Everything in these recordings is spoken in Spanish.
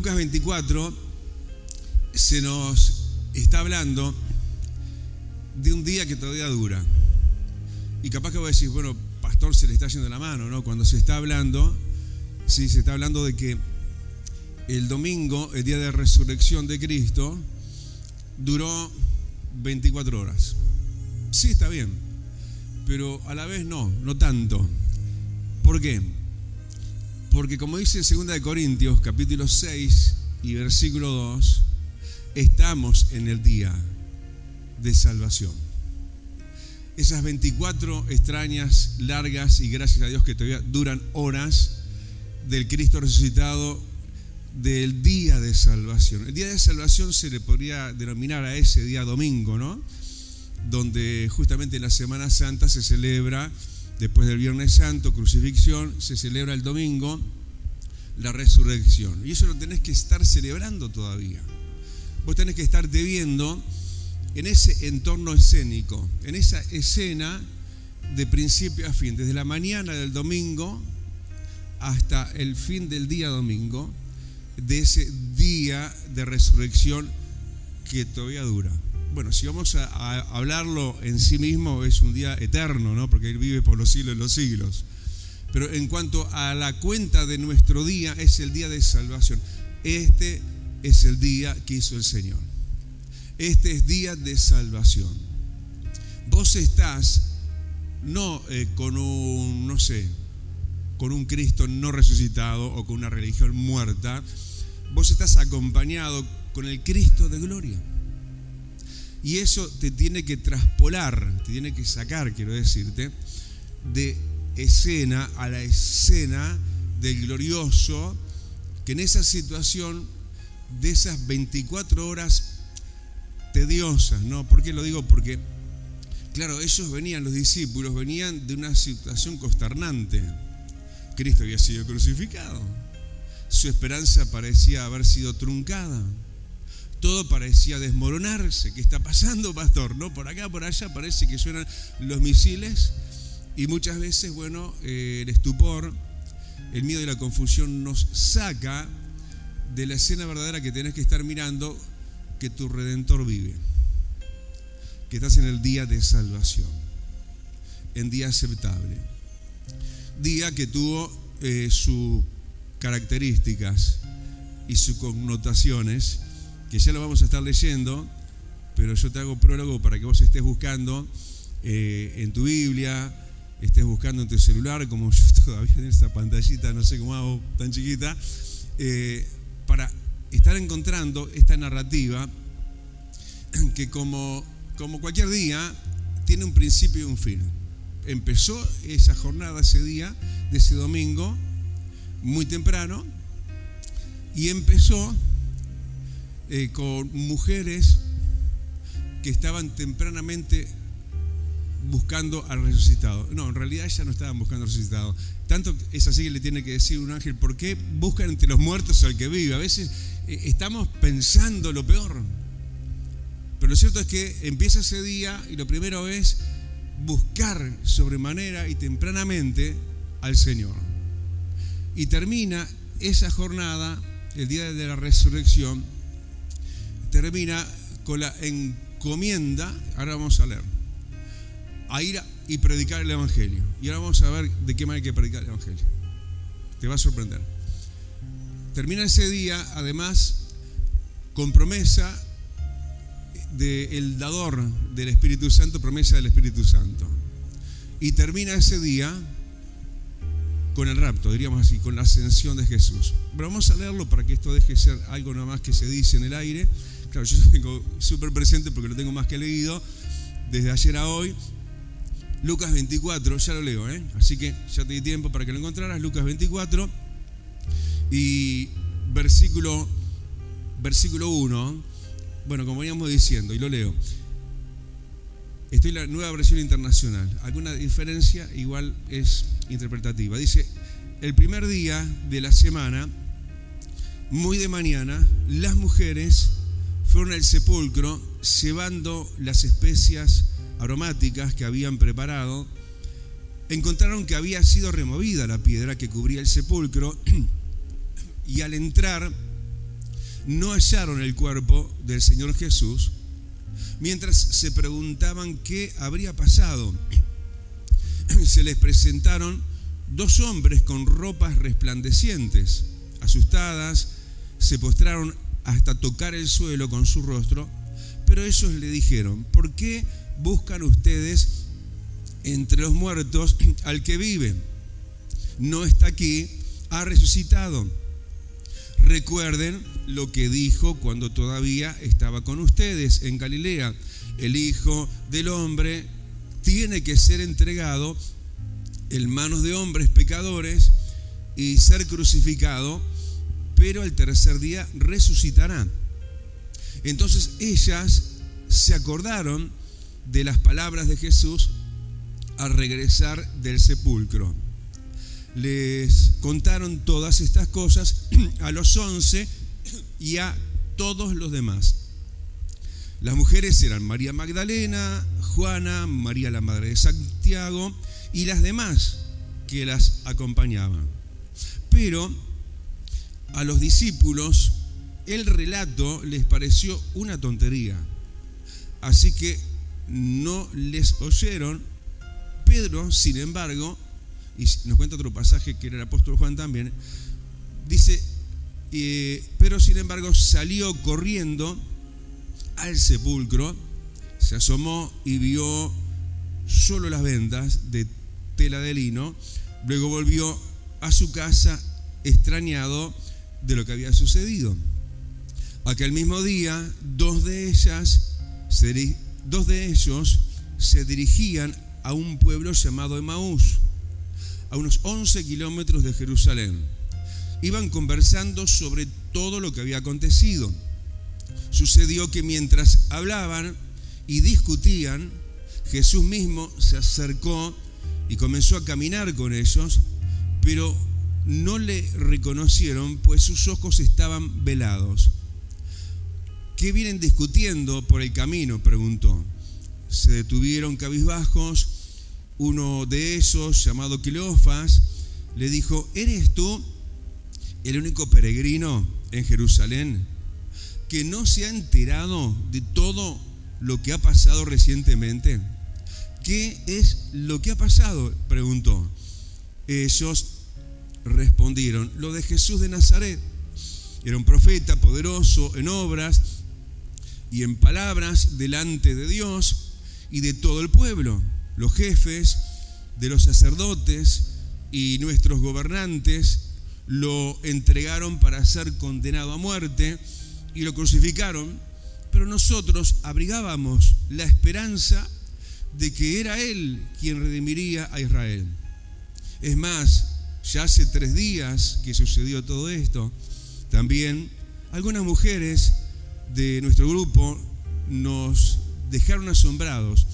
Lucas 24 se nos está hablando de un día que todavía dura. Y capaz que vos decís, bueno, pastor, se le está yendo la mano, ¿no? Cuando se está hablando, sí, se está hablando de que el domingo, el día de resurrección de Cristo, duró 24 horas. Sí, está bien, pero a la vez no tanto. ¿Por qué? Porque como dice 2 Corintios, capítulo 6 y versículo 2, estamos en el día de salvación. Esas 24 extrañas, largas y gracias a Dios que todavía duran horas del Cristo resucitado, del día de salvación. El día de salvación se le podría denominar a ese día domingo, ¿no? Donde justamente en la Semana Santa se celebra, después del Viernes Santo, crucifixión, se celebra el domingo la resurrección. Y eso lo tenés que estar celebrando todavía. Vos tenés que estarte viendo en ese entorno escénico, en esa escena de principio a fin, desde la mañana del domingo hasta el fin del día domingo, de ese día de resurrección que todavía dura. Bueno, si vamos a hablarlo en sí mismo, es un día eterno, ¿no? Porque Él vive por los siglos de los siglos. Pero en cuanto a la cuenta de nuestro día, es el día de salvación. Este es el día que hizo el Señor. Este es día de salvación. Vos estás no con un, no sé, con un Cristo no resucitado o con una religión muerta. Vos estás acompañado con el Cristo de gloria. Y eso te tiene que traspolar, te tiene que sacar, quiero decirte, de escena a la escena del glorioso, que en esa situación de esas 24 horas tediosas, ¿no? ¿Por qué lo digo? Porque, claro, ellos venían, los discípulos, venían de una situación consternante. Cristo había sido crucificado. Su esperanza parecía haber sido truncada. Todo parecía desmoronarse. ¿Qué está pasando, pastor? ¿No? Por acá, por allá parece que suenan los misiles y muchas veces, bueno, el estupor, el miedo y la confusión nos saca de la escena verdadera que tenés que estar mirando, que tu Redentor vive, que estás en el día de salvación, en día aceptable, día que tuvo sus características y sus connotaciones, que ya lo vamos a estar leyendo, pero yo te hago prólogo para que vos estés buscando en tu Biblia, estés buscando en tu celular, como yo todavía en esta pantallita, no sé cómo hago tan chiquita, para estar encontrando esta narrativa que como cualquier día tiene un principio y un fin. Empezó esa jornada, ese día, de ese domingo, muy temprano, y empezó con mujeres que estaban tempranamente buscando al resucitado. No, en realidad ellas no estaban buscando al resucitado. Tanto es así que le tiene que decir un ángel, ¿por qué buscan entre los muertos al que vive? A veces estamos pensando lo peor. Pero lo cierto es que empieza ese día y lo primero es buscar sobremanera y tempranamente al Señor. Y termina esa jornada, el día de la resurrección, termina con la encomienda, ahora vamos a leer, a ir y predicar el Evangelio. Y ahora vamos a ver de qué manera hay que predicar el Evangelio. Te va a sorprender. Termina ese día, además, con promesa del dador del Espíritu Santo, promesa del Espíritu Santo. Y termina ese día con el rapto, diríamos así, con la ascensión de Jesús. Pero vamos a leerlo para que esto deje de ser algo nada más que se dice en el aire. Claro, yo lo tengo súper presente porque lo tengo más que leído desde ayer a hoy. Lucas 24, ya lo leo, así que ya te di tiempo para que lo encontraras. Lucas 24 y versículo 1. Bueno, como veníamos diciendo, y lo leo. Estoy en la Nueva Versión Internacional. Alguna diferencia igual es interpretativa. Dice, el primer día de la semana, muy de mañana, las mujeres fueron al sepulcro llevando las especias aromáticas que habían preparado. Encontraron que había sido removida la piedra que cubría el sepulcro y al entrar no hallaron el cuerpo del Señor Jesús, mientras se preguntaban qué habría pasado, se les presentaron dos hombres con ropas resplandecientes. Asustadas, se postraron hasta tocar el suelo con su rostro, pero ellos le dijeron: ¿por qué buscan ustedes entre los muertos al que vive? No está aquí, ha resucitado. Recuerden lo que dijo cuando todavía estaba con ustedes en Galilea: el Hijo del Hombre tiene que ser entregado en manos de hombres pecadores y ser crucificado, pero al tercer día resucitará. Entonces ellas se acordaron de las palabras de Jesús al regresar del sepulcro. Les contaron todas estas cosas a los 11 y a todos los demás. Las mujeres eran María Magdalena, Juana, María la madre de Santiago y las demás que las acompañaban. Pero a los discípulos el relato les pareció una tontería, así que no les oyeron. Pedro, sin embargo, y nos cuenta otro pasaje que era el apóstol Juan también, dice, pero sin embargo salió corriendo al sepulcro, se asomó y vio solo las vendas de tela de lino, luego volvió a su casa extrañado de lo que había sucedido. Aquel mismo día, dos de ellos se dirigían a un pueblo llamado Emaús, a unos 11 kilómetros de Jerusalén. Iban conversando sobre todo lo que había acontecido. Sucedió que mientras hablaban y discutían, Jesús mismo se acercó y comenzó a caminar con ellos, pero no le reconocieron, pues sus ojos estaban velados. ¿Qué vienen discutiendo por el camino?, preguntó. Se detuvieron cabizbajos. Uno de ellos, llamado Cleofas, le dijo: ¿eres tú el único peregrino en Jerusalén que no se ha enterado de todo lo que ha pasado recientemente? ¿Qué es lo que ha pasado?, preguntó. Ellos respondieron: lo de Jesús de Nazaret. Era un profeta poderoso en obras y en palabras delante de Dios y de todo el pueblo. Los jefes de los sacerdotes y nuestros gobernantes lo entregaron para ser condenado a muerte y lo crucificaron, pero nosotros abrigábamos la esperanza de que era Él quien redimiría a Israel. Es más, ya hace 3 días que sucedió todo esto. También algunas mujeres de nuestro grupo nos dejaron asombrados.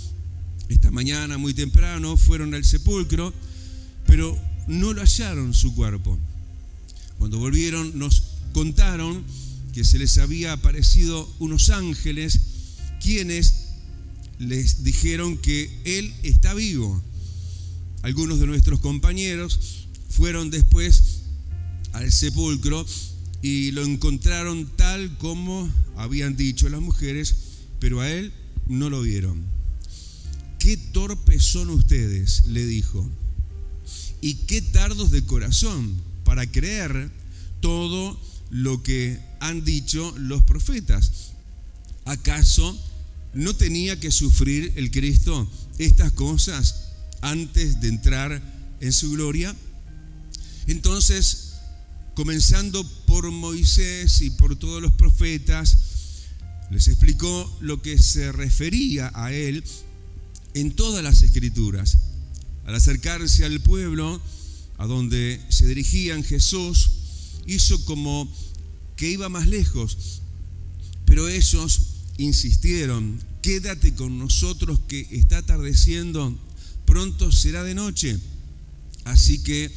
Esta mañana, muy temprano, fueron al sepulcro, pero no lo hallaron su cuerpo. Cuando volvieron, nos contaron que se les había aparecido unos ángeles, quienes les dijeron que Él está vivo. Algunos de nuestros compañeros fueron después al sepulcro y lo encontraron tal como habían dicho las mujeres, pero a Él no lo vieron. «Qué torpes son ustedes», le dijo, «y qué tardos de corazón para creer todo lo que han dicho los profetas. ¿Acaso no tenía que sufrir el Cristo estas cosas antes de entrar en su gloria?» Entonces, comenzando por Moisés y por todos los profetas, les explicó lo que se refería a Él en todas las Escrituras. Al acercarse al pueblo a donde se dirigían, Jesús hizo como que iba más lejos, pero ellos insistieron: «Quédate con nosotros, que está atardeciendo, pronto será de noche». Así que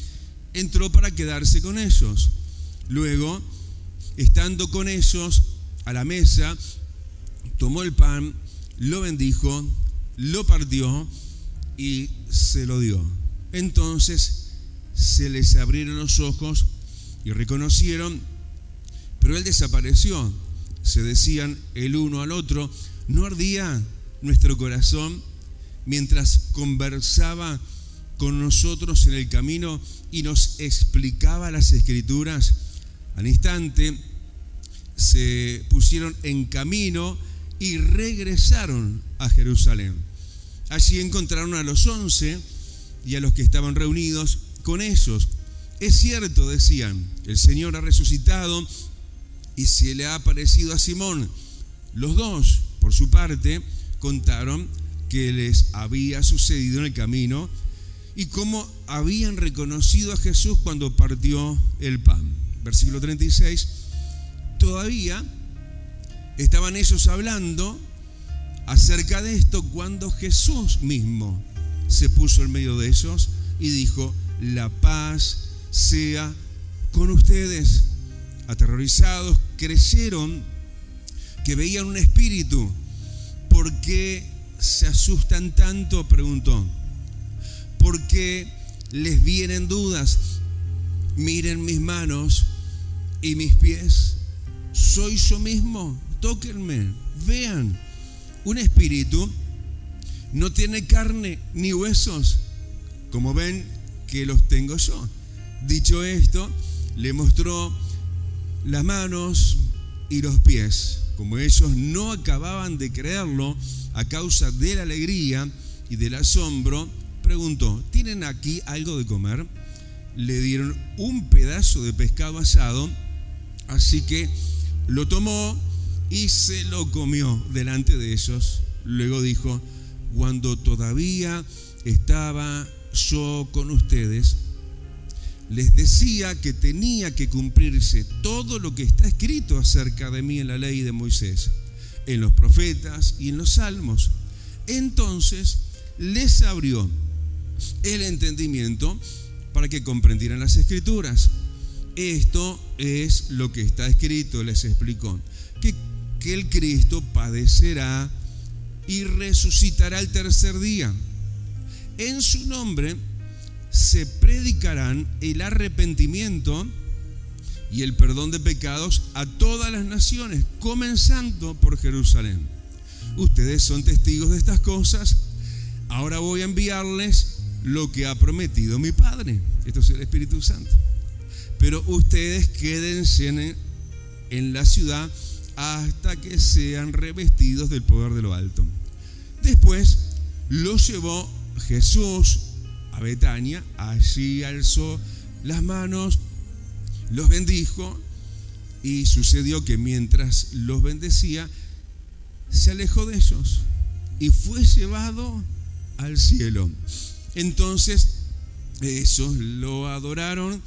entró para quedarse con ellos. Luego, estando con ellos a la mesa, tomó el pan, lo bendijo, lo partió y se lo dio. Entonces se les abrieron los ojos y reconocieron Pero él desapareció. Se decían el uno al otro: ¿no ardía nuestro corazón mientras conversaba con nosotros en el camino y nos explicaba las Escrituras? Al instante se pusieron en camino y regresaron a Jerusalén. Allí encontraron a los 11 y a los que estaban reunidos con ellos. Es cierto, decían, el Señor ha resucitado y se le ha aparecido a Simón. Los dos, por su parte, contaron qué les había sucedido en el camino y cómo habían reconocido a Jesús cuando partió el pan. Versículo 36. Todavía estaban ellos hablando acerca de esto cuando Jesús mismo se puso en medio de ellos y dijo: la paz sea con ustedes. Aterrorizados, creyeron que veían un espíritu. ¿Por qué se asustan tanto?, preguntó. ¿Por qué les vienen dudas? Miren mis manos y mis pies. Soy yo mismo. Tóquenme, vean. Un espíritu no tiene carne ni huesos, como ven que los tengo yo. Dicho esto, le mostró las manos y los pies. Como ellos no acababan de creerlo a causa de la alegría y del asombro, preguntó: ¿tienen aquí algo de comer? Le dieron un pedazo de pescado asado, así que lo tomó y se lo comió delante de ellos. Luego dijo: cuando todavía estaba yo con ustedes, les decía que tenía que cumplirse todo lo que está escrito acerca de mí en la ley de Moisés, en los profetas y en los salmos. Entonces les abrió el entendimiento para que comprendieran las Escrituras. Esto es lo que está escrito, les explicó, que el Cristo padecerá y resucitará al tercer día. En su nombre se predicarán el arrepentimiento y el perdón de pecados a todas las naciones, comenzando por Jerusalén. Ustedes son testigos de estas cosas. Ahora voy a enviarles lo que ha prometido mi Padre. Esto es el Espíritu Santo. Pero ustedes quédense en la ciudad hasta que sean revestidos del poder de lo alto. Después los llevó Jesús a Betania. Allí alzó las manos, los bendijo, y sucedió que mientras los bendecía, se alejó de ellos y fue llevado al cielo. Entonces ellos lo adoraron,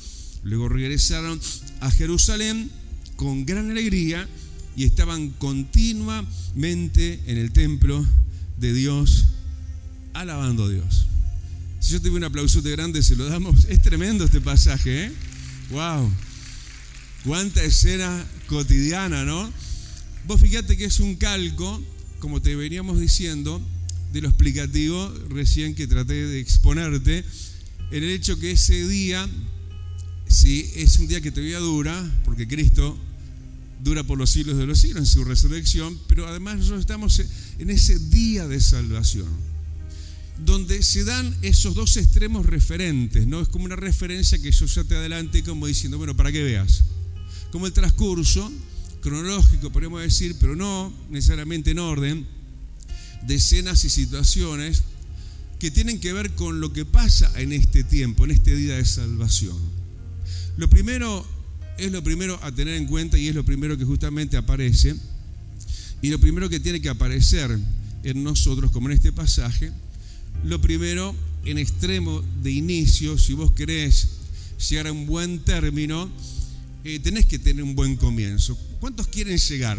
luego regresaron a Jerusalén con gran alegría y estaban continuamente en el templo de Dios, alabando a Dios. Si yo tuve un aplausote grande, se lo damos. Es tremendo este pasaje, ¿eh? ¡Wow! Cuánta escena cotidiana, ¿no? Vos fíjate que es un calco, como te veníamos diciendo, de lo explicativo recién que traté de exponerte, en el hecho que ese día, sí, es un día que todavía dura, porque Cristo dura por los siglos de los siglos en su resurrección, pero además nosotros estamos en ese día de salvación, donde se dan esos dos extremos referentes, ¿no? Es como una referencia que yo ya te adelanté, como diciendo, bueno, para que veas, como el transcurso cronológico, podríamos decir, pero no necesariamente en orden, de escenas y situaciones que tienen que ver con lo que pasa en este tiempo, en este día de salvación. Lo primero a tener en cuenta, y es lo primero que justamente aparece, y lo primero que tiene que aparecer en nosotros, como en este pasaje. Lo primero, en extremo de inicio, si vos querés llegar a un buen término, tenés que tener un buen comienzo. ¿Cuántos quieren llegar,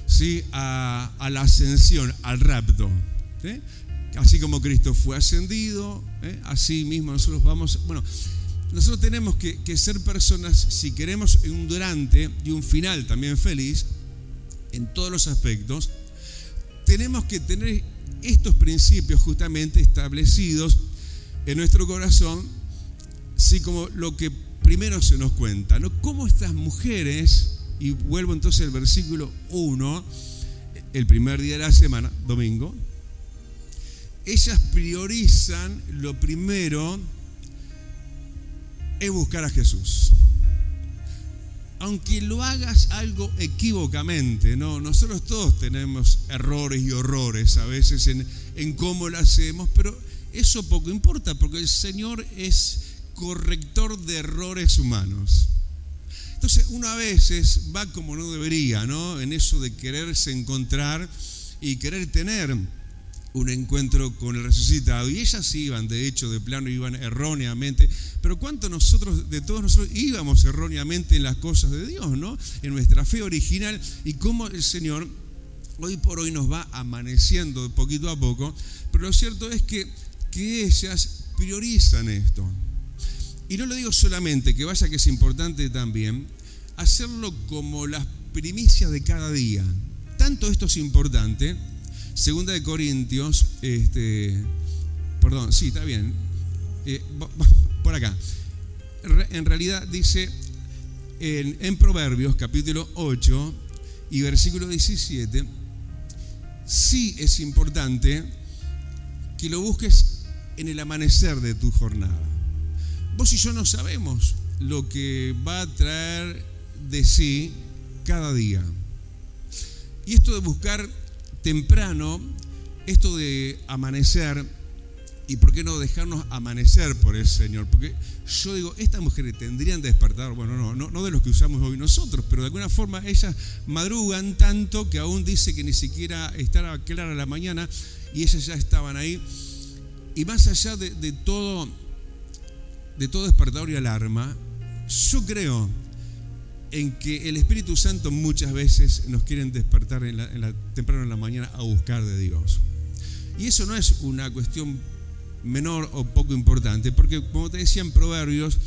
¿sí?, a la ascensión, al rapto? ¿Sí? Así como Cristo fue ascendido, así mismo nosotros vamos. Bueno, nosotros tenemos que ser personas, si queremos un durante y un final también feliz, en todos los aspectos, tenemos que tener estos principios justamente establecidos en nuestro corazón, así como lo que primero se nos cuenta, ¿no? Cómo estas mujeres Y vuelvo entonces al versículo 1, el primer día de la semana, domingo. Ellas priorizan, lo primero es buscar a Jesús. Aunque lo hagas algo equívocamente, ¿no? Nosotros todos tenemos errores y horrores a veces en cómo lo hacemos, pero eso poco importa, porque el Señor es corrector de errores humanos. Entonces uno a veces va como no debería, ¿no? En eso de quererse encontrar y querer tener un encuentro con el resucitado. Y ellas iban, de hecho, de plano iban erróneamente. Pero ¿cuánto de todos nosotros íbamos erróneamente en las cosas de Dios, ¿no? En nuestra fe original, y cómo el Señor hoy por hoy nos va amaneciendo poquito a poco. Pero lo cierto es que ellas priorizan esto. Y no lo digo solamente, que vaya que es importante también, hacerlo como las primicias de cada día. Tanto esto es importante. Segunda de Corintios, perdón, sí, está bien, por acá. En realidad dice en Proverbios capítulo 8 y versículo 17, sí es importante que lo busques en el amanecer de tu jornada. Vos y yo no sabemos lo que va a traer de sí cada día. Y esto de buscar temprano, esto de amanecer, y por qué no dejarnos amanecer por el Señor, porque yo digo, estas mujeres tendrían despertador, bueno, no de los que usamos hoy nosotros, pero de alguna forma ellas madrugan tanto que aún dice que ni siquiera estaba clara la mañana y ellas ya estaban ahí. Y más allá de todo despertador y alarma, yo creo en que el Espíritu Santo muchas veces nos quieren despertar temprano en la mañana a buscar de Dios. Y eso no es una cuestión menor o poco importante, porque como te decía en Proverbios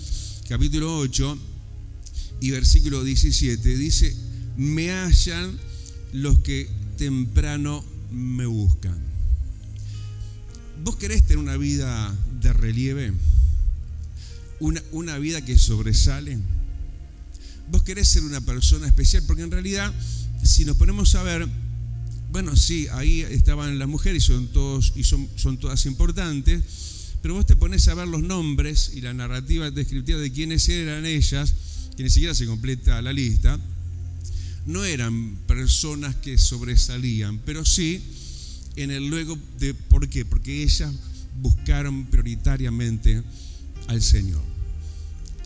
capítulo 8 y versículo 17, dice: me hallan los que temprano me buscan. ¿Vos querés tener una vida de relieve? Una vida que sobresale. Vos querés ser una persona especial, porque en realidad, si nos ponemos a ver, bueno, sí, ahí estaban las mujeres y son todas importantes, pero vos te pones a ver los nombres y la narrativa descriptiva de quiénes eran ellas, que ni siquiera se completa la lista. No eran personas que sobresalían, pero sí en el luego de ¿por qué? Porque ellas buscaron prioritariamente al Señor.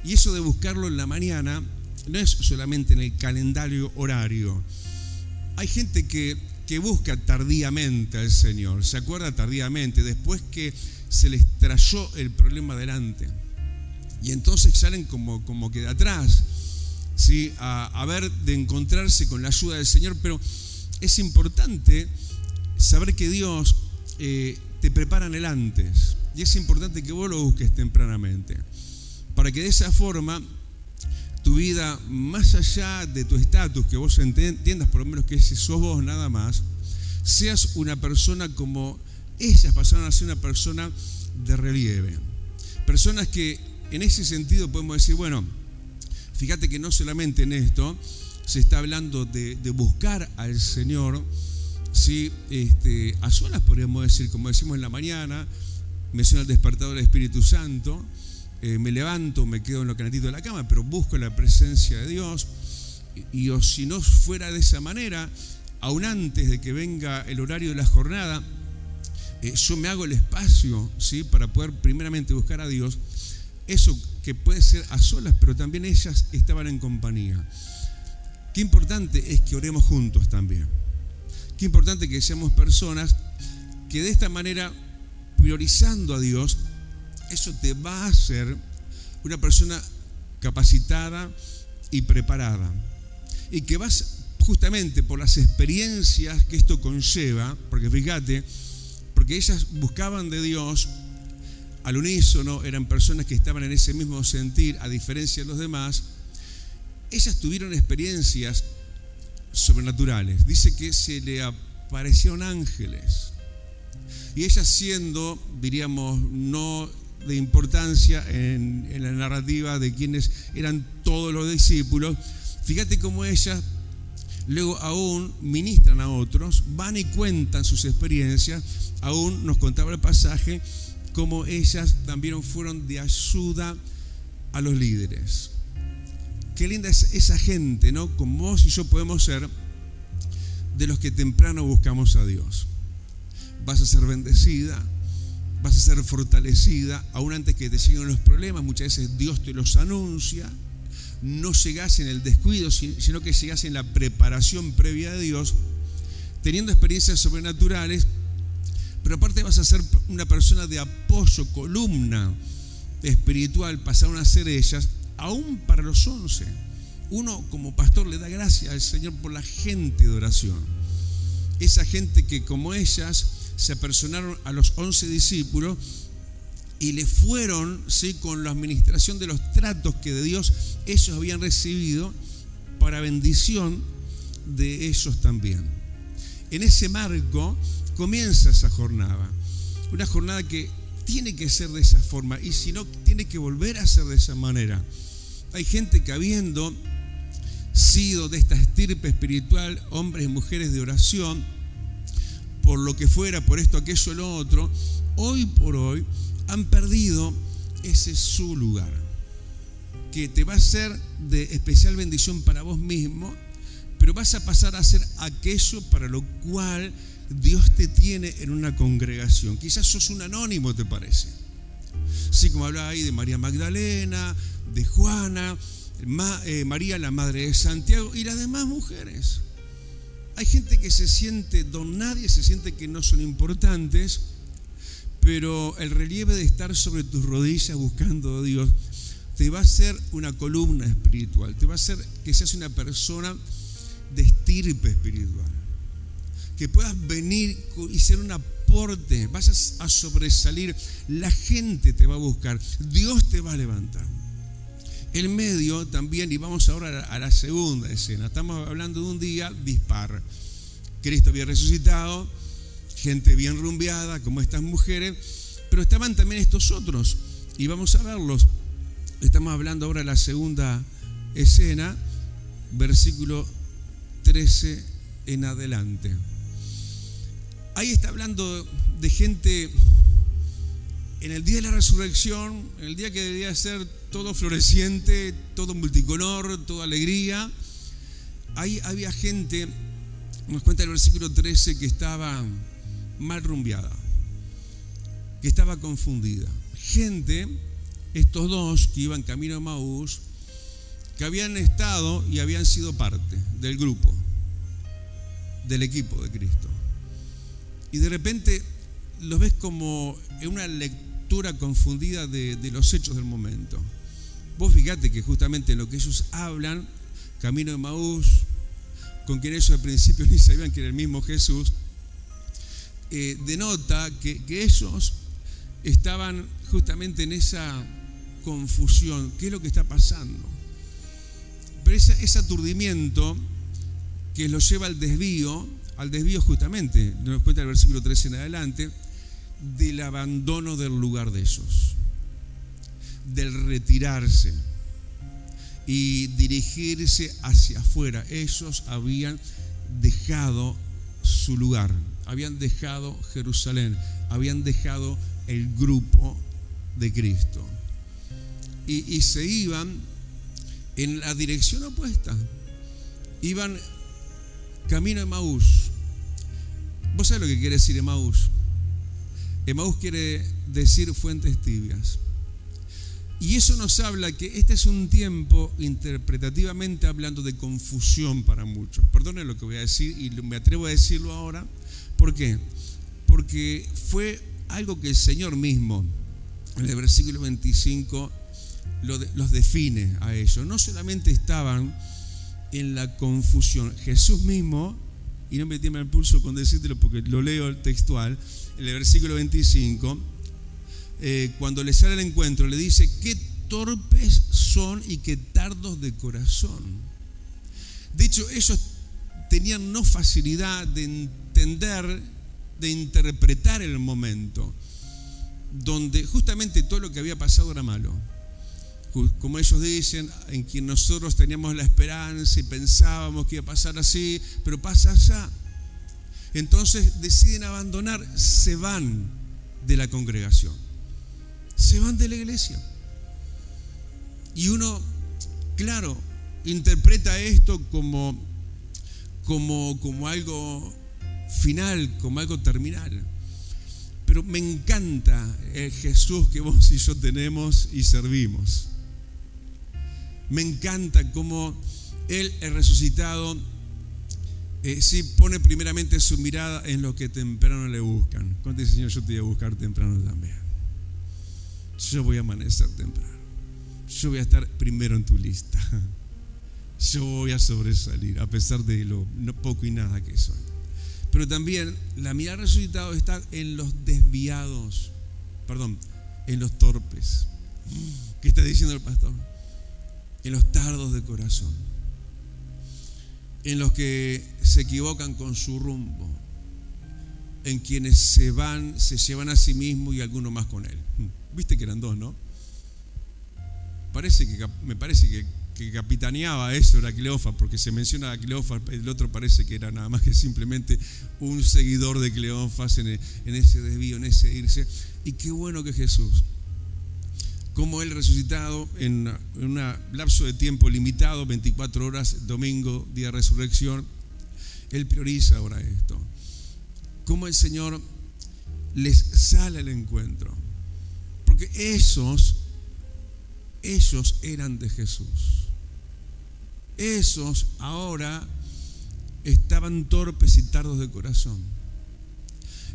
Y eso de buscarlo en la mañana no es solamente en el calendario horario. Hay gente que busca tardíamente al Señor, se acuerda tardíamente, después que se les trayó el problema delante. Y entonces salen como que de atrás, ¿sí? a ver de encontrarse con la ayuda del Señor. Pero es importante saber que Dios te prepara en el antes. Y es importante que vos lo busques tempranamente, para que de esa forma tu vida, más allá de tu estatus, que vos entiendas por lo menos que ese sos vos nada más, seas una persona como ellas pasaron a ser, una persona de relieve. Personas que en ese sentido podemos decir, bueno, fíjate que no solamente en esto se está hablando de buscar al Señor, ¿sí? A solas podríamos decir, como decimos en la mañana, me suena el despertador del Espíritu Santo, me levanto, me quedo en lo canatito de la cama, pero busco la presencia de Dios. Y o si no fuera de esa manera, aún antes de que venga el horario de la jornada, yo me hago el espacio, ¿sí? Para poder primeramente buscar a Dios. Eso que puede ser a solas, pero también ellas estaban en compañía. Qué importante es que oremos juntos también. Qué importante que seamos personas que de esta manera, priorizando a Dios, eso te va a hacer una persona capacitada y preparada. Y que vas justamente por las experiencias que esto conlleva, porque fíjate, porque ellas buscaban de Dios al unísono, eran personas que estaban en ese mismo sentir, a diferencia de los demás. Ellas tuvieron experiencias sobrenaturales. Dice que se le aparecieron ángeles. Y ellas, siendo, diríamos, no de importancia en la narrativa de quienes eran todos los discípulos, Fíjate cómo ellas luego aún ministran a otros, van y cuentan sus experiencias. Aún nos contaba el pasaje cómo ellas también fueron de ayuda a los líderes. Qué linda es esa gente, ¿no? Como vos y yo podemos ser de los que temprano buscamos a Dios. Vas a ser bendecida, vas a ser fortalecida, aún antes que te lleguen los problemas. Muchas veces Dios te los anuncia. No llegás en el descuido, sino que llegás en la preparación previa de Dios, teniendo experiencias sobrenaturales, pero aparte vas a ser una persona de apoyo, columna espiritual, pasaron a ser ellas, aún para los 11. Uno como pastor le da gracias al Señor por la gente de oración. Esa gente que como ellas se apersonaron a los 11 discípulos y le fueron, ¿sí?, con la administración de los tratos que de Dios ellos habían recibido para bendición de ellos también. En ese marco comienza esa jornada, una jornada que tiene que ser de esa forma, y si no, tiene que volver a ser de esa manera. Hay gente que, habiendo sido de esta estirpe espiritual, hombres y mujeres de oración, por lo que fuera, por esto, aquello, lo otro, hoy por hoy han perdido ese su lugar, que te va a ser de especial bendición para vos mismo, pero vas a pasar a ser aquello para lo cual Dios te tiene en una congregación. Quizás sos un anónimo, ¿te parece? Sí, como hablaba ahí de María Magdalena, de Juana, María la madre de Santiago y las demás mujeres. Hay gente que se siente don nadie, se siente que no son importantes, pero el relieve de estar sobre tus rodillas buscando a Dios te va a hacer una columna espiritual, te va a hacer que seas una persona de estirpe espiritual, que puedas venir y ser un aporte, vas a sobresalir, la gente te va a buscar, Dios te va a levantar. El medio también, y vamos ahora a la segunda escena, estamos hablando de un día dispar. Cristo había resucitado, gente bien rumbeada como estas mujeres, pero estaban también estos otros, y vamos a verlos. Estamos hablando ahora de la segunda escena, versículo 13 en adelante. Ahí está hablando de gente en el día de la resurrección, en el día que debía ser todo floreciente, todo multicolor, toda alegría. Ahí había gente, nos cuenta el versículo 13, que estaba mal rumbeada, que estaba confundida. Gente, estos dos que iban camino a Emaús, que habían estado y habían sido parte del grupo, del equipo de Cristo. Y de repente los ves como en una lectura confundida de los hechos del momento. Vos fíjate que justamente en lo que ellos hablan, camino de Emaús, con quien ellos al principio ni sabían que era el mismo Jesús, denota que ellos estaban justamente en esa confusión. ¿Qué es lo que está pasando? Pero ese aturdimiento que los lleva al desvío justamente, nos cuenta el versículo 13 en adelante, del abandono del lugar de ellos, del retirarse y dirigirse hacia afuera. Ellos habían dejado su lugar, habían dejado Jerusalén, habían dejado el grupo de Cristo y se iban en la dirección opuesta, iban camino a Emaús. ¿Vos sabés lo que quiere decir Emaús? Emaús quiere decir fuentes tibias. Y eso nos habla que este es un tiempo, interpretativamente hablando, de confusión para muchos. Perdonen lo que voy a decir y me atrevo a decirlo ahora. ¿Por qué? Porque fue algo que el Señor mismo, en el versículo 25, los define a ellos. No solamente estaban en la confusión, Jesús mismo, y no me tiembla el pulso con decírtelo porque lo leo el textual, en el versículo 25, cuando le sale al encuentro, le dice: qué torpes son y qué tardos de corazón. De hecho, ellos tenían no facilidad de entender, de interpretar el momento, donde justamente todo lo que había pasado era malo. como ellos dicen, en quien nosotros teníamos la esperanza y pensábamos que iba a pasar así, pero pasa allá. Entonces deciden abandonar, se van de la congregación, se van de la iglesia. Y uno, claro, interpreta esto como algo final, como algo terminal. Pero me encanta el Jesús que vos y yo tenemos y servimos. Me encanta cómo Él, el resucitado, sí pone primeramente su mirada en los que temprano le buscan. ¿Cuánto dice, Señor, yo te voy a buscar temprano también? Yo voy a amanecer temprano. Yo voy a estar primero en tu lista. Yo voy a sobresalir a pesar de lo poco y nada que soy. Pero también la mirada del resucitado está en los desviados, en los torpes. ¿Qué está diciendo el pastor? En los tardos de corazón, en los que se equivocan con su rumbo, en quienes se llevan a sí mismos y alguno más con él. Viste que eran dos, ¿no? Me parece que capitaneaba eso era Cleofas, porque se menciona a Cleofas, el otro parece que era nada más que simplemente un seguidor de Cleofas en ese desvío, en ese irse. Y qué bueno que Jesús, como Él resucitado en un lapso de tiempo limitado, 24 horas, domingo, día de resurrección, Él prioriza ahora esto. Como el Señor les sale al encuentro, porque ellos eran de Jesús. Esos ahora estaban torpes y tardos de corazón.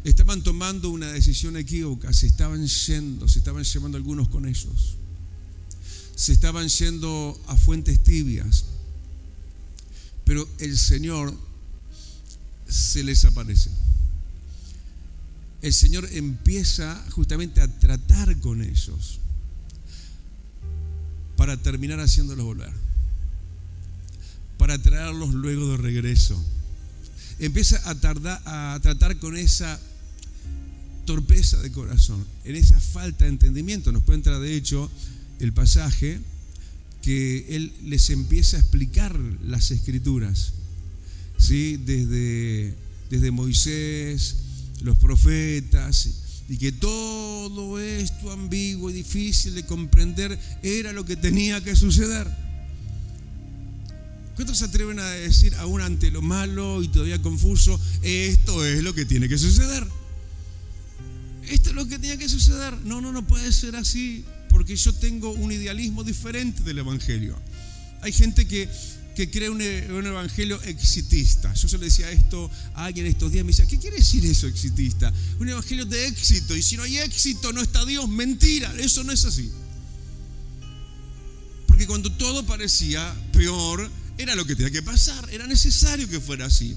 Estaban tomando una decisión equívoca, se estaban llevando algunos con ellos. Se estaban yendo a fuentes tibias. Pero el Señor se les aparece. El Señor empieza justamente a tratar con ellos para terminar haciéndolos volver, para traerlos luego de regreso. Empieza a tratar con esa torpeza de corazón, en esa falta de entendimiento. Nos cuenta de hecho el pasaje que Él les empieza a explicar las Escrituras, ¿sí? Desde Moisés, los profetas, y que todo esto ambiguo y difícil de comprender era lo que tenía que suceder. ¿Cuántos se atreven a decir, aún ante lo malo y todavía confuso, esto es lo que tiene que suceder? Esto es lo que tenía que suceder. No puede ser así, porque yo tengo un idealismo diferente del Evangelio. Hay gente que cree un evangelio exitista. Yo se le decía esto a alguien estos días, me decía, ¿qué quiere decir eso, exitista? Un evangelio de éxito, y si no hay éxito no está Dios. Mentira, eso no es así. Porque cuando todo parecía peor, era lo que tenía que pasar, era necesario que fuera así.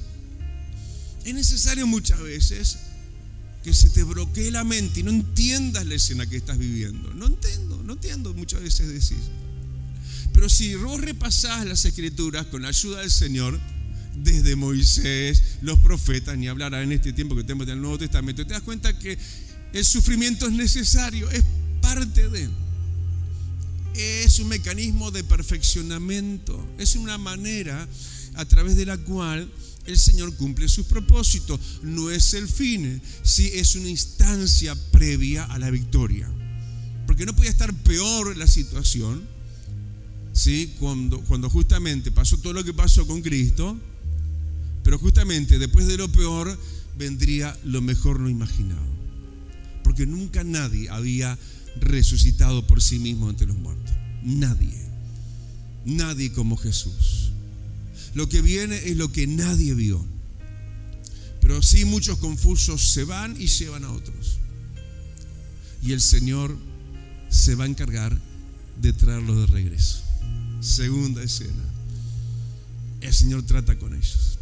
Es necesario muchas veces que se te bloquee la mente y no entiendas la escena que estás viviendo. No entiendo, muchas veces decís. Pero si vos repasás las Escrituras con la ayuda del Señor, desde Moisés, los profetas, ni hablar en este tiempo que tenemos del Nuevo Testamento, te das cuenta que el sufrimiento es necesario, es parte de, es un mecanismo de perfeccionamiento, es una manera a través de la cual el Señor cumple sus propósitos. No es el fin, sí es una instancia previa a la victoria, porque no podía estar peor la situación. ¿Sí? Cuando justamente pasó todo lo que pasó con Cristo, pero justamente después de lo peor vendría lo mejor no imaginado, porque nunca nadie había resucitado por sí mismo entre los muertos. Nadie como Jesús. Lo que viene es lo que nadie vio, pero sí muchos confusos se van y llevan a otros, y el Señor se va a encargar de traerlos de regreso. Segunda escena, el Señor trata con ellos.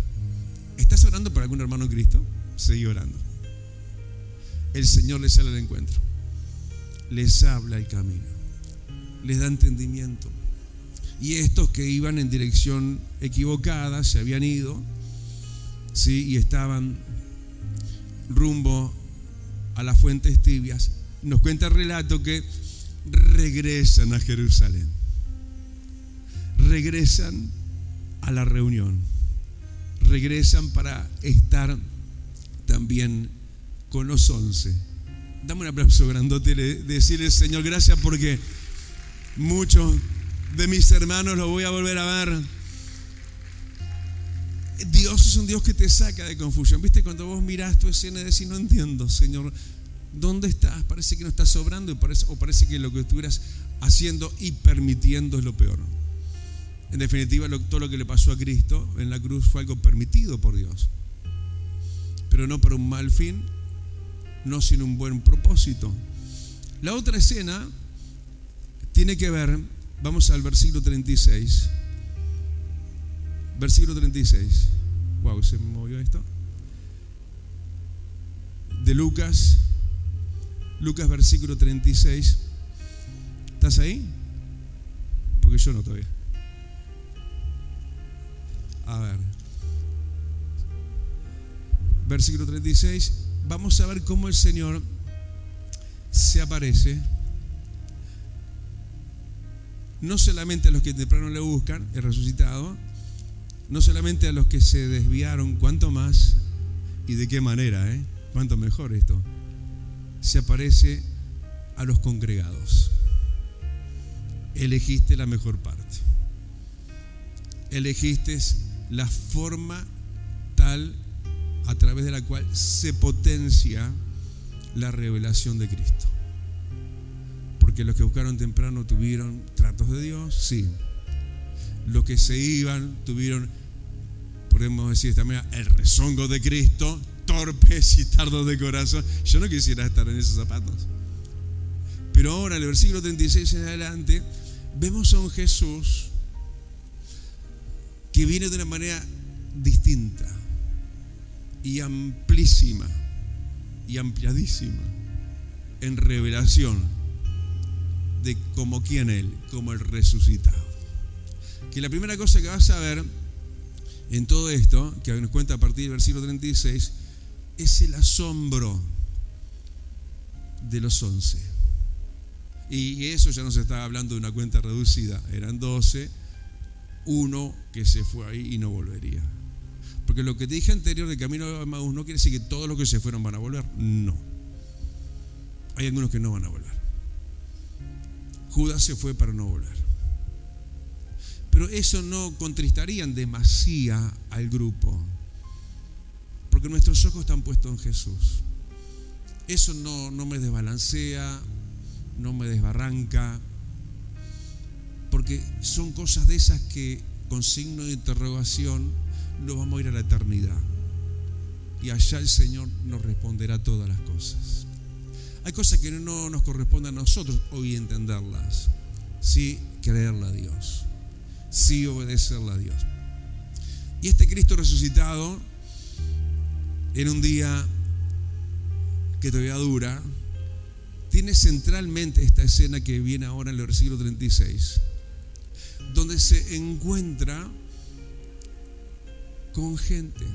¿Estás orando por algún hermano en Cristo? Seguí orando. El Señor les sale al encuentro, les habla el camino, les da entendimiento. Y estos que iban en dirección equivocada se habían ido, ¿sí? Y estaban rumbo a las fuentes tibias. Nos cuenta el relato que regresan a Jerusalén. Regresan a la reunión. Regresan para estar también con los 11. Dame un aplauso grandote, decirle: Señor, gracias, porque muchos de mis hermanos los voy a volver a ver. Dios es un Dios que te saca de confusión. ¿Viste? Cuando vos mirás tu escena y decís: no entiendo, Señor, ¿dónde estás? Parece que no estás sobrando, o parece que lo que estuvieras haciendo y permitiendo es lo peor. En definitiva, todo lo que le pasó a Cristo en la cruz fue algo permitido por Dios, pero no para un mal fin, no sin un buen propósito. La otra escena tiene que ver, vamos al versículo 36. Versículo 36. Wow, se me movió esto. De Lucas versículo 36. ¿Estás ahí? Porque yo no todavía. A ver. Versículo 36. Vamos a ver cómo el Señor se aparece, no solamente a los que temprano le buscan, el resucitado, no solamente a los que se desviaron, cuánto más y de qué manera, cuánto mejor esto. Se aparece a los congregados. Elegiste la mejor parte. Elegiste la forma tal a través de la cual se potencia la revelación de Cristo. Porque los que buscaron temprano tuvieron tratos de Dios, sí. Los que se iban tuvieron, podemos decir de esta manera, el rezongo de Cristo, torpes y tardos de corazón. Yo no quisiera estar en esos zapatos. Pero ahora, en el versículo 36 en adelante, vemos a un Jesús que viene de una manera distinta y amplísima y ampliadísima en revelación de como quién Él, como el resucitado. Que la primera cosa que vas a ver en todo esto, que nos cuenta a partir del versículo 36, es el asombro de los 11. Y eso ya no se estaba hablando de una cuenta reducida, eran 12, uno que se fue ahí y no volvería. Porque lo que te dije anterior de camino a Emaús no quiere decir que todos los que se fueron van a volver. No. Hay algunos que no van a volver. Judas se fue para no volver. Pero eso no contristaría demasiado al grupo, porque nuestros ojos están puestos en Jesús. Eso no me desbalancea, no me desbarranca, porque son cosas de esas que con signo de interrogación nos vamos a ir a la eternidad, y allá el Señor nos responderá todas las cosas. Hay cosas que no nos corresponden a nosotros hoy entenderlas, sí creerle a Dios, sí obedecerle a Dios. Y este Cristo resucitado, en un día que todavía dura, tiene centralmente esta escena que viene ahora en el versículo 36, donde se encuentra con gente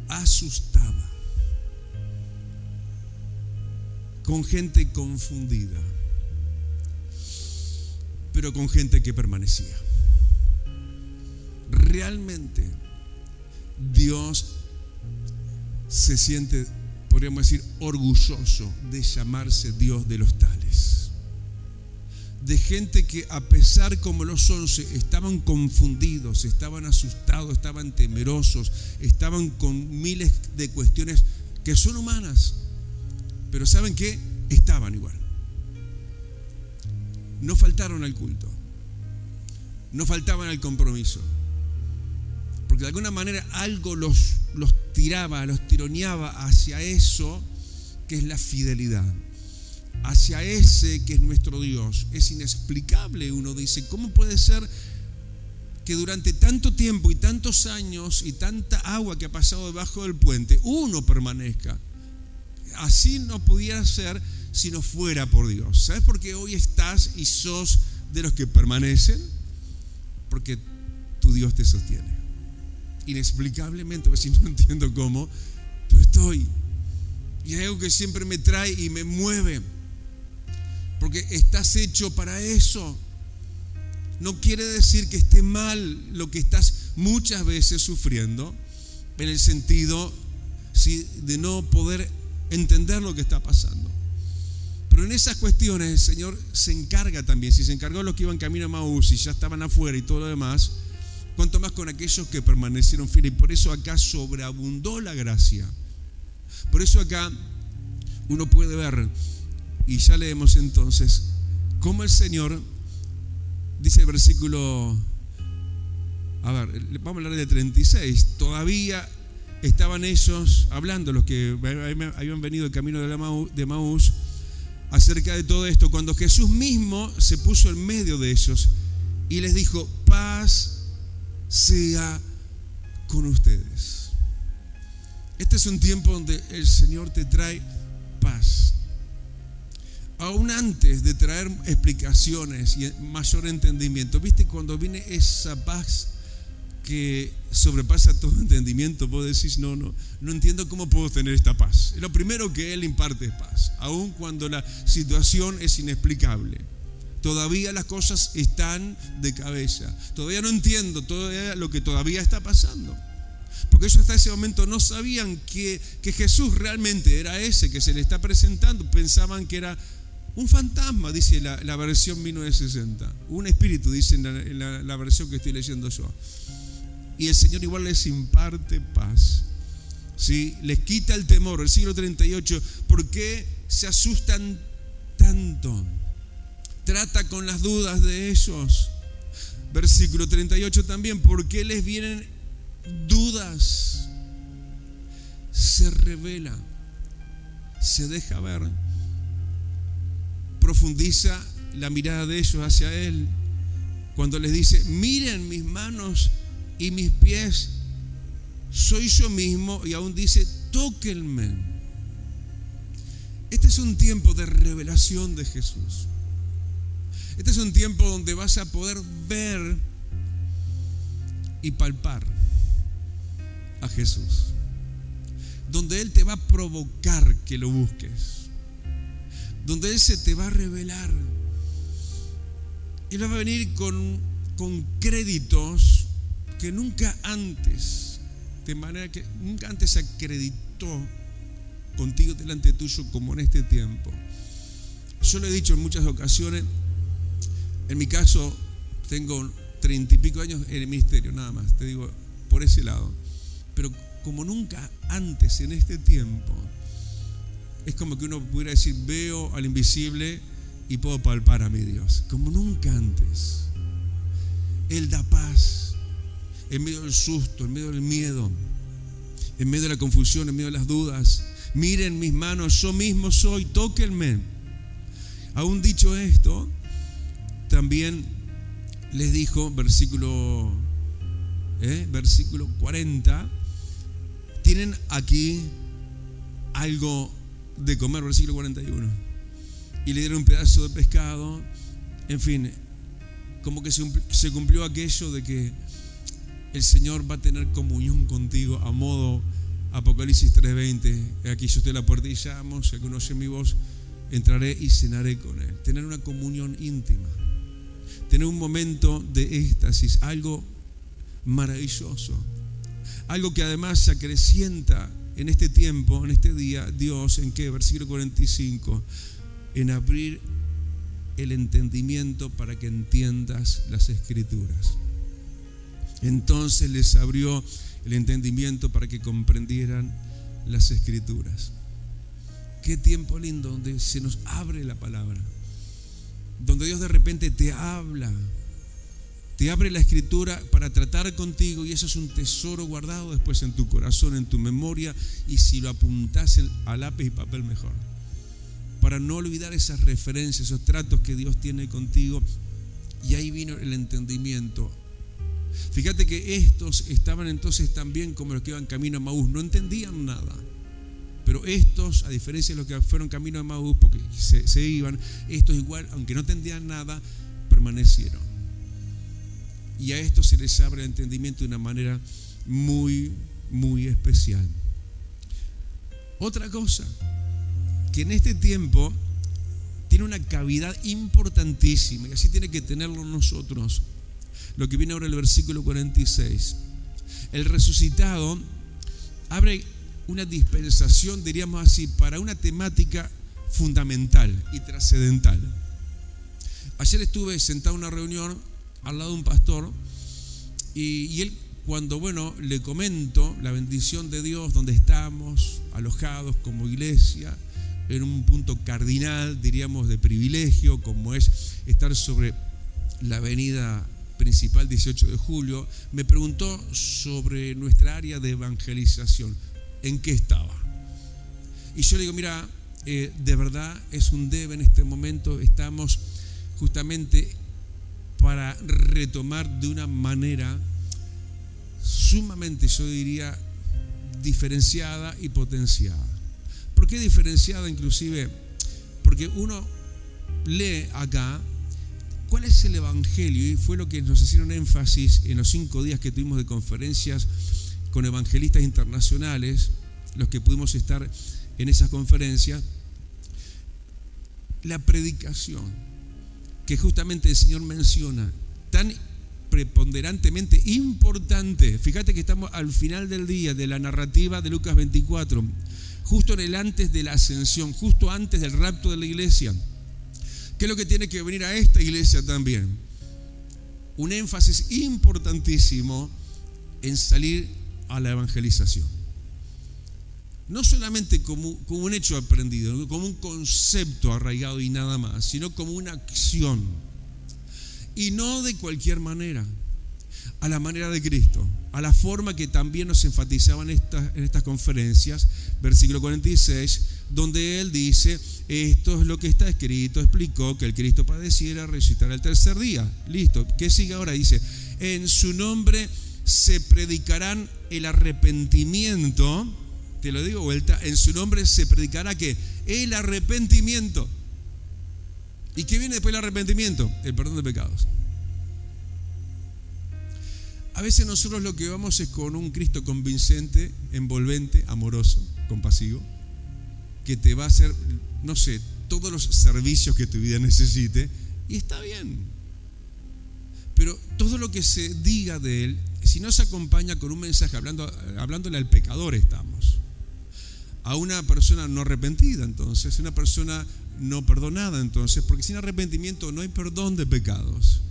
asustada, con gente confundida, pero con gente que permanecía. Realmente Dios se siente, podríamos decir, orgulloso de llamarse Dios de los tales. De gente que, a pesar como los 11 estaban confundidos, estaban asustados, estaban temerosos, estaban con miles de cuestiones que son humanas, pero ¿saben qué? Estaban igual. No faltaron al culto, no faltaban al compromiso, porque de alguna manera algo los tiraba, los tironeaba hacia eso que es la fidelidad, hacia ese que es nuestro Dios. Es inexplicable, uno dice, ¿cómo puede ser que durante tanto tiempo y tantos años y tanta agua que ha pasado debajo del puente, uno permanezca? Así no pudiera ser si no fuera por Dios. ¿Sabes por qué hoy estás y sos de los que permanecen? Porque tu Dios te sostiene. Inexplicablemente, pues si no entiendo cómo, pero estoy. Y es algo que siempre me trae y me mueve. porque estás hecho para eso. No quiere decir que esté mal lo que estás muchas veces sufriendo, en el sentido, ¿sí?, de no poder entender lo que está pasando. Pero en esas cuestiones el Señor se encarga también. Si se encargó de los que iban camino a Emaús y ya estaban afuera y todo lo demás, cuanto más con aquellos que permanecieron fieles. Y por eso acá sobreabundó la gracia. Por eso acá uno puede ver, y ya leemos entonces, cómo el Señor, dice el versículo, vamos a hablar de 36, todavía estaban ellos hablando, los que habían venido el camino de Emaús, acerca de todo esto, cuando Jesús mismo se puso en medio de ellos y les dijo: paz sea con ustedes. Este es un tiempo donde el Señor te trae paz. Aún antes de traer explicaciones y mayor entendimiento, ¿viste? Cuando viene esa paz que sobrepasa todo entendimiento, vos decís: no entiendo cómo puedo tener esta paz. Lo primero que Él imparte es paz, aun cuando la situación es inexplicable. Todavía las cosas están de cabeza. Todavía no entiendo todavía lo que todavía está pasando. Porque ellos hasta ese momento no sabían que Jesús realmente era ese que se le está presentando. Pensaban que era un fantasma, dice la versión 1960. Un espíritu, dice en la versión que estoy leyendo yo. Y el Señor igual les imparte paz, ¿sí? Les quita el temor. El siglo 38, ¿por qué se asustan tanto? Trata con las dudas de ellos. Versículo 38 también, ¿por qué les vienen dudas? Se revela, se deja ver, profundiza la mirada de ellos hacia Él cuando les dice: miren mis manos y mis pies, soy yo mismo. Y aún dice: tóquenme. Este es un tiempo de revelación de Jesús. Este es un tiempo donde vas a poder ver y palpar a Jesús, donde Él te va a provocar que lo busques, donde Él se te va a revelar. Él va a venir con créditos que nunca antes, de manera que nunca antes se acreditó contigo delante tuyo como en este tiempo. Yo lo he dicho en muchas ocasiones. En mi caso, tengo 30 y pico años en el ministerio, nada más, te digo, por ese lado. Pero como nunca antes en este tiempo, es como que uno pudiera decir: veo al invisible y puedo palpar a mi Dios. Como nunca antes. Él da paz en medio del susto, en medio del miedo, en medio de la confusión, en medio de las dudas. Miren mis manos, yo mismo soy, tóquenme. Aún dicho esto, también les dijo, versículo 40, tienen aquí algo de comer, versículo 41. Y le dieron un pedazo de pescado. En fin, como que se cumplió aquello de que el Señor va a tener comunión contigo a modo Apocalipsis 3:20. Aquí yo estoy a la puerta y llamo, si alguno oye mi voz, entraré y cenaré con Él. Tener una comunión íntima, tener un momento de éxtasis, algo maravilloso, algo que además se acrecienta en este tiempo, en este día. Dios, ¿en qué? Versículo 45, en abrir el entendimiento para que entiendas las Escrituras. Entonces les abrió el entendimiento para que comprendieran las Escrituras. Qué tiempo lindo donde se nos abre la palabra, donde Dios de repente te habla, te abre la Escritura para tratar contigo, y eso es un tesoro guardado después en tu corazón, en tu memoria, y si lo apuntás a lápiz y papel mejor, para no olvidar esas referencias, esos tratos que Dios tiene contigo. Y ahí vino el entendimiento. Fíjate que estos estaban entonces también como los que iban camino a Emaús, no entendían nada. Pero estos, a diferencia de los que fueron camino a Emaús, porque se iban, estos igual, aunque no entendían nada, permanecieron. Y a estos se les abre el entendimiento de una manera muy, muy especial. Otra cosa, que en este tiempo tiene una cavidad importantísima, y así tiene que tenerlo nosotros. Lo que viene ahora en el versículo 46. El resucitado abre una dispensación, diríamos así, para una temática fundamental y trascendental. Ayer estuve sentado en una reunión al lado de un pastor y él, cuando le comento la bendición de Dios, donde estamos alojados como iglesia, en un punto cardinal, diríamos, de privilegio, como es estar sobre la avenida principal 18 de julio, me preguntó sobre nuestra área de evangelización, ¿en qué estaba? Y yo le digo, mira, de verdad es un debe en este momento, estamos justamente para retomar de una manera sumamente, yo diría, diferenciada y potenciada. ¿Por qué diferenciada? Inclusive porque uno lee acá cuál es el evangelio, y fue lo que nos hicieron énfasis en los 5 días que tuvimos de conferencias con evangelistas internacionales, los que pudimos estar en esas conferencias. La predicación que justamente el Señor menciona, tan preponderantemente importante. Fíjate que estamos al final del día de la narrativa de Lucas 24, justo en el antes de la ascensión, justo antes del rapto de la iglesia. ¿Qué es lo que tiene que venir a esta iglesia también? Un énfasis importantísimo en salir a la evangelización. No solamente como un hecho aprendido, como un concepto arraigado y nada más, sino como una acción. Y no de cualquier manera, a la manera de Cristo, a la forma que también nos enfatizaban en estas conferencias, versículo 46, donde Él dice, esto es lo que está escrito, explicó que el Cristo padeciera, resucitará el tercer día. Listo, ¿qué sigue ahora? Dice, en su nombre se predicarán el arrepentimiento, te lo digo vuelta, en su nombre se predicará ¿qué? El arrepentimiento. ¿Y qué viene después del arrepentimiento? El perdón de pecados. A veces nosotros lo que vamos es con un Cristo convincente, envolvente, amoroso, compasivo, que te va a hacer, no sé, todos los servicios que tu vida necesite, y está bien. Pero todo lo que se diga de Él, si no se acompaña con un mensaje hablándole al pecador, estamos. A una persona no arrepentida, entonces, una persona no perdonada, entonces, porque sin arrepentimiento no hay perdón de pecados.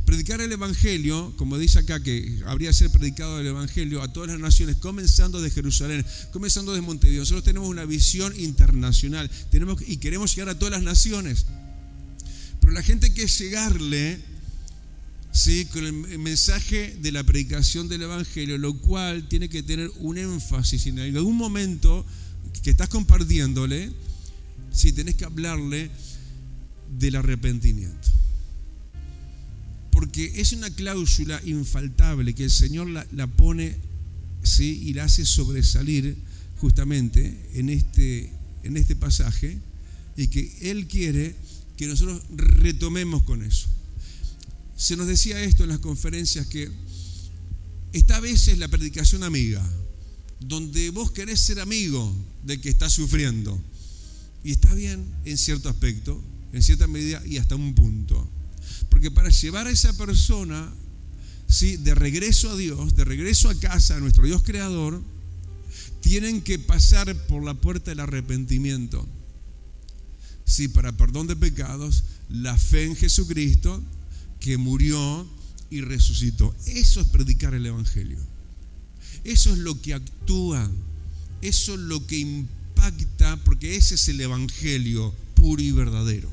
Predicar el evangelio, como dice acá, que habría de ser predicado el evangelio a todas las naciones, comenzando de Jerusalén, comenzando de Montevideo. Nosotros tenemos una visión internacional, y queremos llegar a todas las naciones. Pero la gente hay que llegarle, ¿sí?, con el mensaje de la predicación del evangelio, lo cual tiene que tener un énfasis. En algún momento que estás compartiéndole, sí, tenés que hablarle del arrepentimiento. Porque es una cláusula infaltable que el Señor la pone, ¿sí?, y la hace sobresalir justamente en este pasaje, y que Él quiere que nosotros retomemos con eso. Se nos decía esto en las conferencias, que esta vez es la predicación amiga, donde vos querés ser amigo del que está sufriendo. Y está bien en cierto aspecto, en cierta medida y hasta un punto. Porque para llevar a esa persona, ¿sí?, de regreso a Dios, de regreso a casa, a nuestro Dios creador, tienen que pasar por la puerta del arrepentimiento. Sí, para perdón de pecados, la fe en Jesucristo, que murió y resucitó. Eso es predicar el evangelio. Eso es lo que actúa, eso es lo que impacta, porque ese es el evangelio puro y verdadero.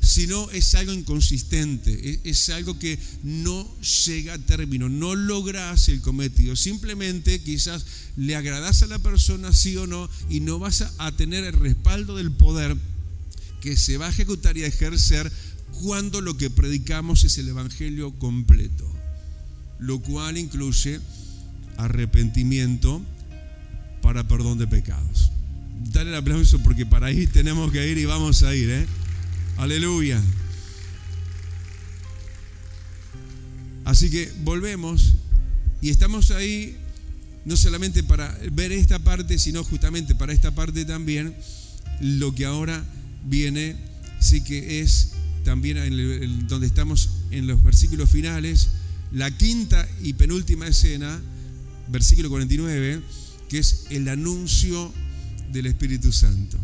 Si no, es algo inconsistente, es algo que no llega a término, no logras el cometido. Simplemente quizás le agradás a la persona, sí o no, y no vas a tener el respaldo del poder que se va a ejecutar y a ejercer cuando lo que predicamos es el evangelio completo, lo cual incluye arrepentimiento para perdón de pecados. Dale el aplauso, porque para ahí tenemos que ir y vamos a ir, Aleluya. Así que volvemos y estamos ahí no solamente para ver esta parte, sino justamente para esta parte también, lo que ahora viene, sí que es también donde estamos en los versículos finales, la quinta y penúltima escena, versículo 49, que es el anuncio del Espíritu Santo.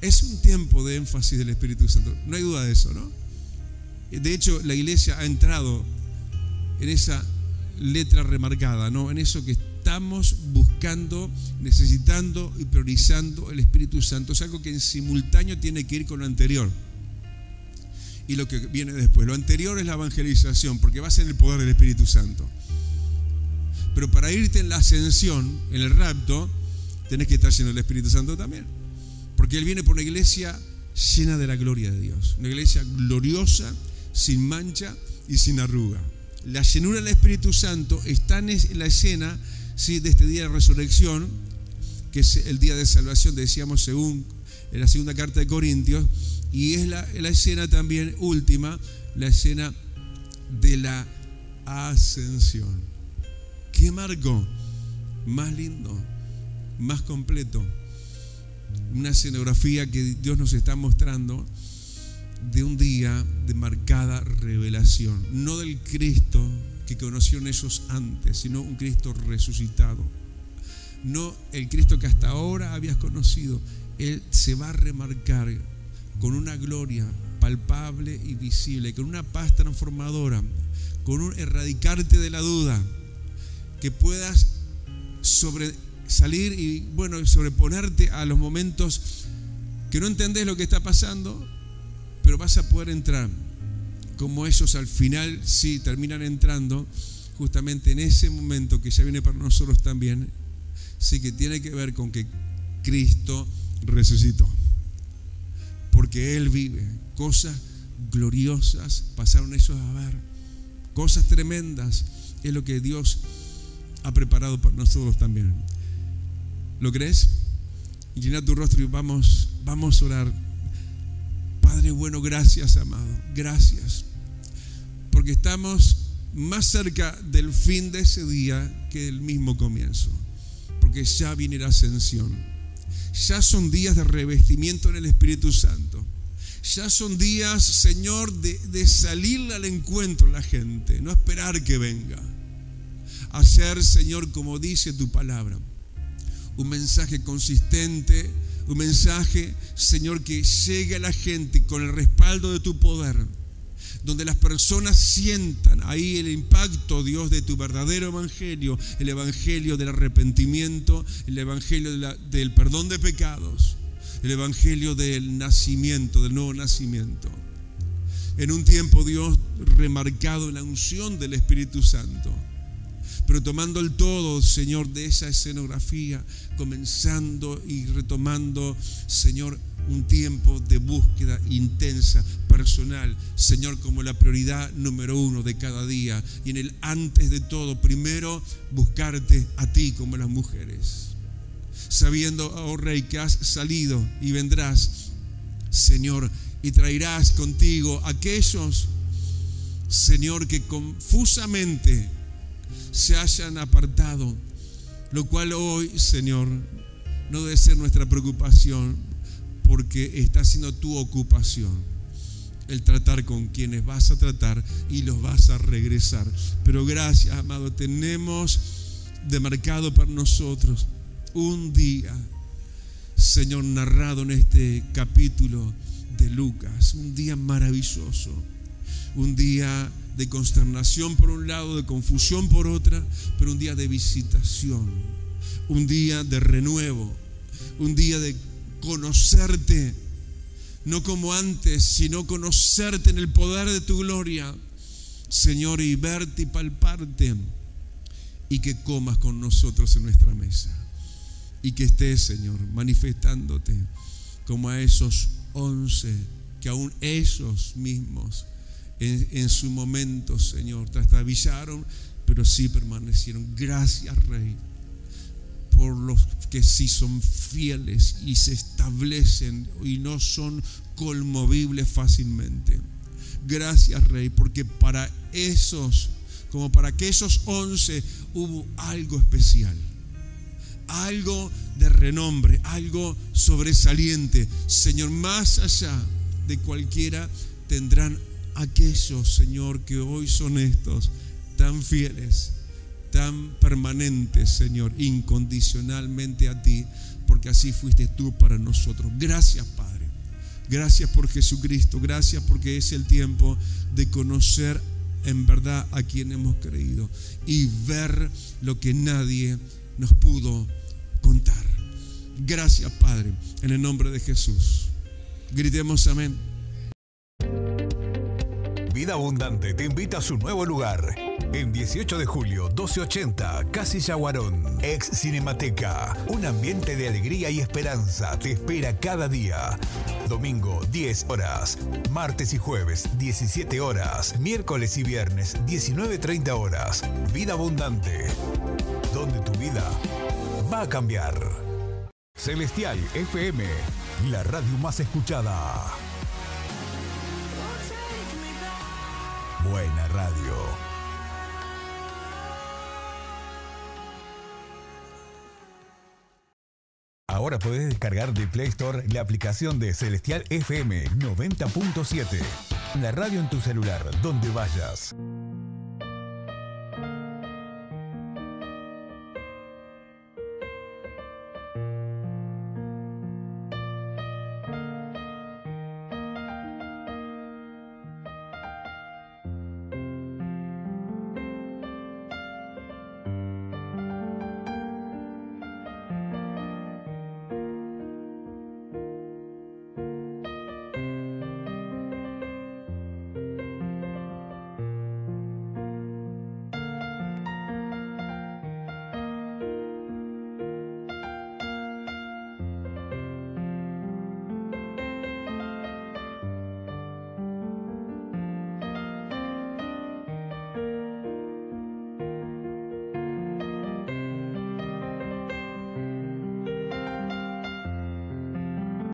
Es un tiempo de énfasis del Espíritu Santo, no hay duda de eso, ¿no? De hecho, la iglesia ha entrado en esa letra remarcada, ¿no? En eso que estamos buscando, necesitando y priorizando el Espíritu Santo. Es algo que en simultáneo tiene que ir con lo anterior y lo que viene después. Lo anterior es la evangelización, porque vas en el poder del Espíritu Santo. Pero para irte en la ascensión, en el rapto, tenés que estar lleno del Espíritu Santo también. Porque Él viene por una iglesia llena de la gloria de Dios. Una iglesia gloriosa, sin mancha y sin arruga. La llenura del Espíritu Santo está en la escena, ¿sí?, de este día de resurrección, que es el día de salvación, decíamos según en la segunda carta de Corintios, y es la escena también última, la escena de la ascensión. ¿Qué marco más lindo, más completo? Una escenografía que Dios nos está mostrando de un día de marcada revelación, no del Cristo que conocieron ellos antes, sino un Cristo resucitado, no el Cristo que hasta ahora habías conocido. Él se va a remarcar con una gloria palpable y visible, con una paz transformadora, con un erradicarte de la duda, que puedas salir y sobreponerte a los momentos que no entendés lo que está pasando, pero vas a poder entrar como ellos al final sí terminan entrando, justamente en ese momento que ya viene para nosotros también, sí, que tiene que ver con que Cristo resucitó, porque Él vive. Cosas gloriosas pasaron ellos a ver, cosas tremendas es lo que Dios ha preparado para nosotros también. ¿Lo crees? Inclina tu rostro y vamos a orar. Padre bueno, gracias, amado, gracias, porque estamos más cerca del fin de ese día que del mismo comienzo, porque ya viene la ascensión, ya son días de revestimiento en el Espíritu Santo, ya son días, Señor, de salir al encuentro a la gente, no esperar que venga, hacer, Señor, como dice tu palabra, un mensaje consistente, un mensaje, Señor, que llegue a la gente con el respaldo de tu poder, donde las personas sientan ahí el impacto, Dios, de tu verdadero evangelio, el evangelio del arrepentimiento, el evangelio del perdón de pecados, el evangelio del nacimiento, del nuevo nacimiento. En un tiempo, Dios, remarcado en la unción del Espíritu Santo, pero tomando el todo, Señor, de esa escenografía, comenzando y retomando, Señor, un tiempo de búsqueda intensa, personal, Señor, como la prioridad número 1 de cada día. Y en el antes de todo, primero, buscarte a ti como las mujeres. Sabiendo, oh Rey, que has salido y vendrás, Señor, y traerás contigo aquellos, Señor, que confusamente se hayan apartado, lo cual hoy, Señor, no debe ser nuestra preocupación, porque está siendo tu ocupación el tratar con quienes vas a tratar y los vas a regresar. Pero gracias, amado, tenemos demarcado para nosotros un día, Señor, narrado en este capítulo de Lucas, un día maravilloso, un día de consternación por un lado, de confusión por otra, pero un día de visitación, un día de renuevo, un día de conocerte, no como antes, sino conocerte en el poder de tu gloria, Señor, y verte y palparte, y que comas con nosotros en nuestra mesa, y que estés, Señor, manifestándote como a esos 11, que aún ellos mismos en su momento, Señor, trastabillaron, pero sí permanecieron. Gracias, Rey, por los que sí son fieles y se establecen y no son conmovibles fácilmente. Gracias, Rey, porque para esos, como para aquellos 11, hubo algo especial, algo de renombre, algo sobresaliente. Señor, más allá de cualquiera tendrán aquellos, Señor, que hoy son estos, tan fieles, tan permanentes, Señor, incondicionalmente a ti, porque así fuiste tú para nosotros. Gracias, Padre. Gracias por Jesucristo. Gracias porque es el tiempo de conocer en verdad a quien hemos creído y ver lo que nadie nos pudo contar. Gracias, Padre, en el nombre de Jesús. Gritemos amén. Vida Abundante te invita a su nuevo lugar. En 18 de julio, 1280, Casilla Guarón, ex Cinemateca. Un ambiente de alegría y esperanza te espera cada día. Domingo, 10 horas. Martes y jueves, 17 horas. Miércoles y viernes, 19:30 horas. Vida Abundante, donde tu vida va a cambiar. Celestial FM, la radio más escuchada. Buena radio. Ahora podés descargar de Play Store la aplicación de Celestial FM 90.7. La radio en tu celular, donde vayas.